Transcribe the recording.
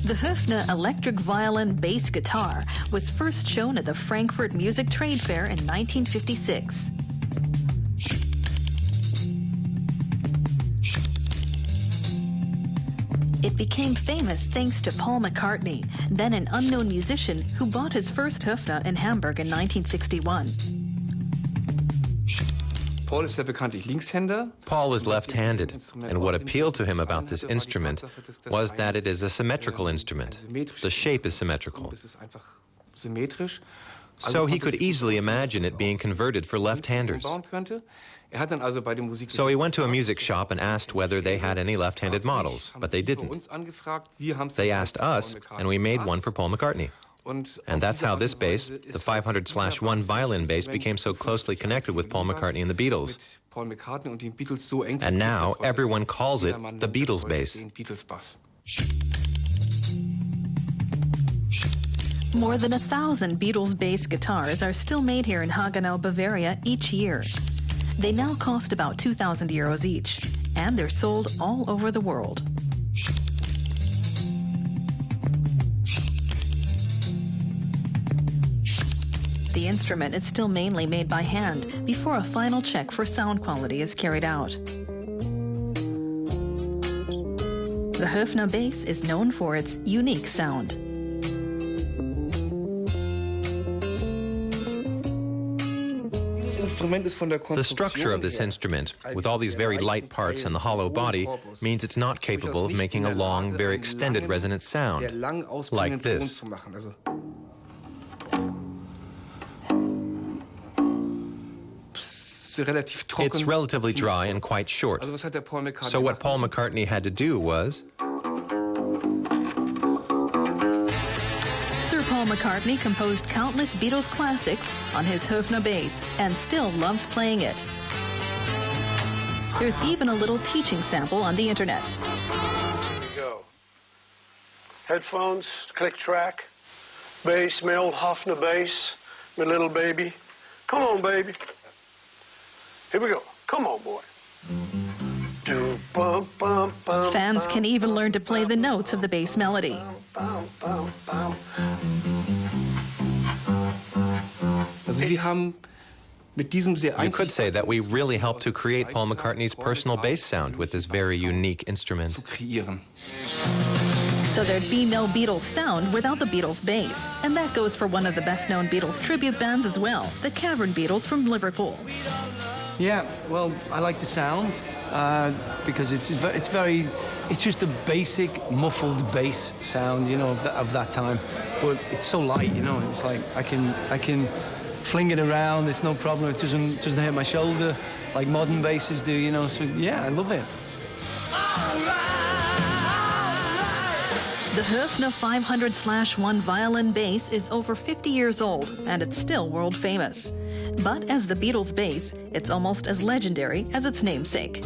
The Höfner electric violin bass guitar was first shown at the Frankfurt Music Trade Fair in 1956. It became famous thanks to Paul McCartney, then an unknown musician who bought his first Höfner in Hamburg in 1961. Paul is left-handed, and what appealed to him about this instrument was that it is a symmetrical instrument. The shape is symmetrical. So he could easily imagine it being converted for left-handers. So he went to a music shop and asked whether they had any left-handed models, but they didn't. They asked us, and we made one for Paul McCartney. And that's how this bass, the 500/1 violin bass, became so closely connected with Paul McCartney and the Beatles. And now everyone calls it the Beatles Bass. More than 1,000 Beatles bass guitars are still made here in Hagenau, Bavaria each year. They now cost about 2,000 euros each, and they're sold all over the world. The instrument is still mainly made by hand before a final check for sound quality is carried out. The Höfner Bass is known for its unique sound. The structure of this instrument, with all these very light parts and the hollow body, means it's not capable of making a long, very extended resonant sound, like this. It's relatively dry and quite short. So what Paul McCartney had to do was... Sir Paul McCartney composed countless Beatles classics on his Höfner bass and still loves playing it. There's even a little teaching sample on the internet. Here we go. Headphones, click track, bass, my old Hofner Bass, my little baby. Come on, baby. Here we go. Come on, boy. Fans can even learn to play the notes of the bass melody. You could say that we really helped to create Paul McCartney's personal bass sound with this very unique instrument. So there'd be no Beatles sound without the Beatles bass. And that goes for one of the best-known Beatles tribute bands as well, the Cavern Beatles from Liverpool. Yeah, well, I like the sound because it's just a basic muffled bass sound, you know, of that time. But it's so light, you know. It's like I can fling it around. It's no problem. It doesn't hit my shoulder like modern basses do, you know. So yeah, I love it. The Höfner 500/1 violin bass is over 50 years old, and it's still world famous. But as the Beatles bass, it's almost as legendary as its namesake.